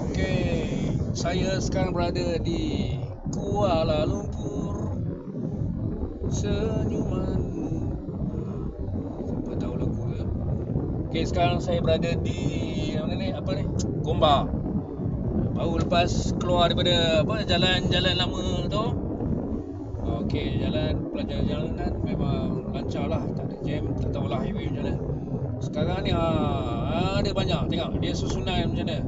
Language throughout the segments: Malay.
Okey, saya sekarang berada di Kuala Lumpur. Senyumanmu. Siapa tahu lagu ke? Okey, sekarang saya berada di mana ni? Apa ni? Gombak. Baru lepas keluar daripada jalan-jalan lama tu. Okey, pelajaran jalanan memang lancar lah, tak ada jam, tak tahulah highway macam mana. Sekarang ni ada banyak, tengok dia susunan macam mana.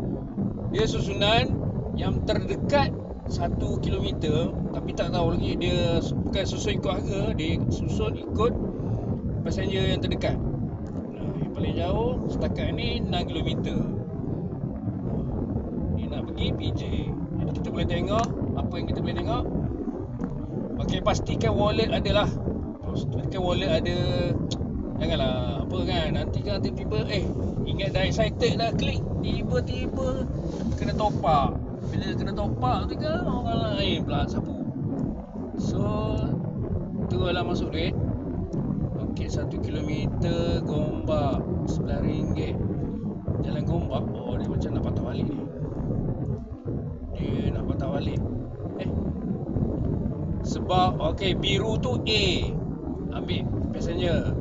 Dia susunan yang terdekat 1 kilometer, tapi tak tahu lagi dia bukan susun ikut harga, dia susun ikut passenger yang terdekat. Yang paling jauh setakat ni 6 kilometer. Ni nak pergi PJ. Jadi kita boleh tengok apa yang kita boleh tengok. Okey, pastikan wallet ada lah. Pastikan wallet ada. Janganlah apa kan, nanti kan tiba-tiba ingat dah excited dah klik, tiba-tiba kena top up. Bila kena top up tu kan orang lain pula sapu. So teruslah masuk duit. Okey, 1 kilometer Gombak RM9. Jalan Gombak, dia macam nak patah balik ni. Dia nak patah balik. Sebab okey, biru tu A, ambil passenger.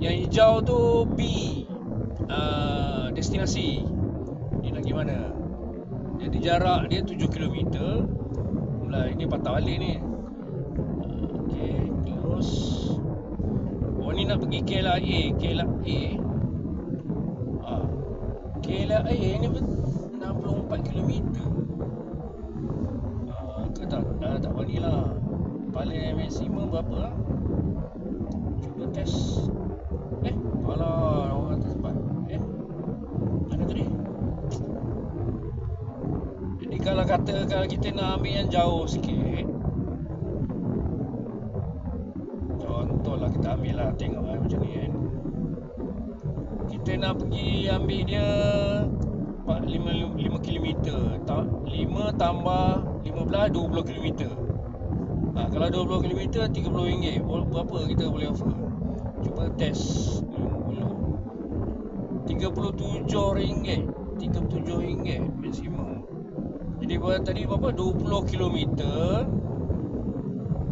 Yang hijau tu B, destinasi. Ni nak pergi mana? Jadi jarak dia 7 km. Mula ini patah balik ni. Okey, close. Ni nak pergi KLIA. KLIA ni 64 km. Ke tak beranilah. Paling maksimum berapa lah? Cuba test. Alah, orang kata sempat. Mana tadi? Jadi kalau kita nak ambil yang jauh sikit, contohlah kita ambil lah, tengok macam ni kan. Kita nak pergi ambil dia 5 km. 5 tambah 15, 20 km. Kalau 20 km, RM30. Berapa kita boleh offer? Cuba test. RM37. RM37 maksimum. Jadi tadi berapa? 20 km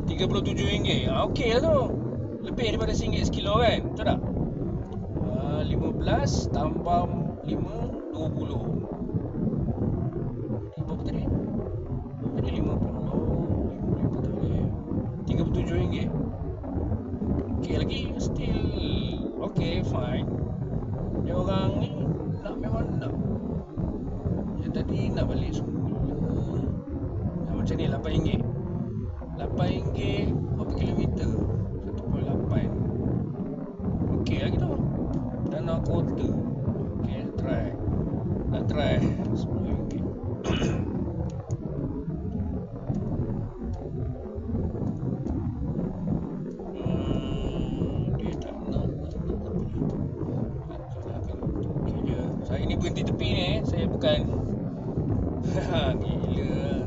RM37. Okey lah tu. Lebih daripada RM1 sekilo kan? Betul tak? 15 tambah 5, 20. Berapa tadi? Tadi 50 RM37. Okey lagi, still okey, fine. Dia orang ni memang nak. Yang tadi nak balik semula. Macam ni RM8. RM8 berapa kilometer? 1.8. Okey lagi tu. Dan nak kota. Okey, nak try RM10. Saya ni berhenti tepi ni, saya bukan gila.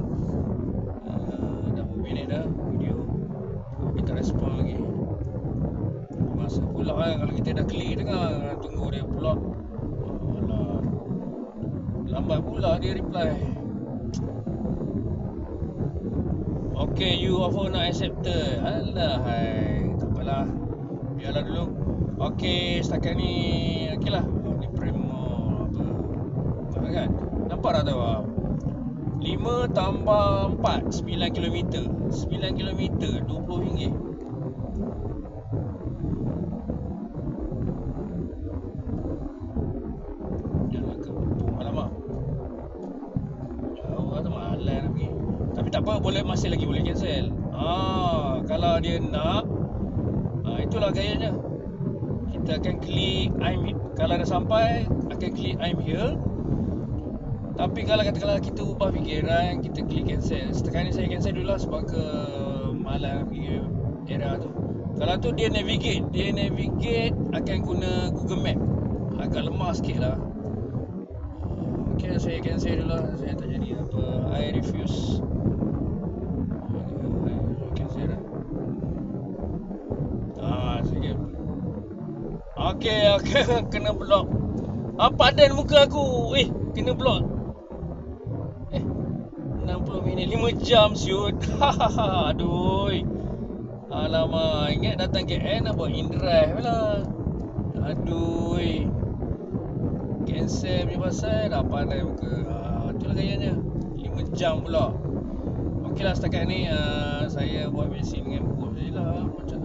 Dah berapa minit dah video, kita respon lagi. Masa pula kan, kalau kita dah klik tengah tunggu dia pula. Alah, lambat pula dia reply. Okay, you offer not accepted. Alah hai, tak apalah, biarlah dulu. Okay, setakat ni okey lah. Ni Primo apa kan? Nampak tak tahu? 5 tambah 4, 9 km. 9 km, RM20. Jalan kampung, alamak. Jauh lah tu, malas nak pergi. Tapi tak apa, masih lagi boleh cancel. Kalau dia nak, itulah gayanya. Kita akan klik kalau dah sampai, akan klik I'm here. Tapi kalau katakanlah kita ubah fikiran, kita klik cancel. Sekarang ni saya cancel dulu lah sebab malas pergi area tu. Kalau tu dia navigate akan guna Google Map. Agak lemah sikit lah. Okay, saya cancel dulu lah. Saya tak jadi apa, I refuse. Cancel lah. Sikit. Okay, kena block. Padan muka aku. Kena block. 60 minit 5 jam siut. Aduh. Alamak, ingat datang KL nak buat in-drive lah. Aduh. Cancel punya pasal dah pandai muka. Itulah gayanya. 5 jam pula. Okeylah setakat ni saya buat vaksin dengan bos je lah. Macam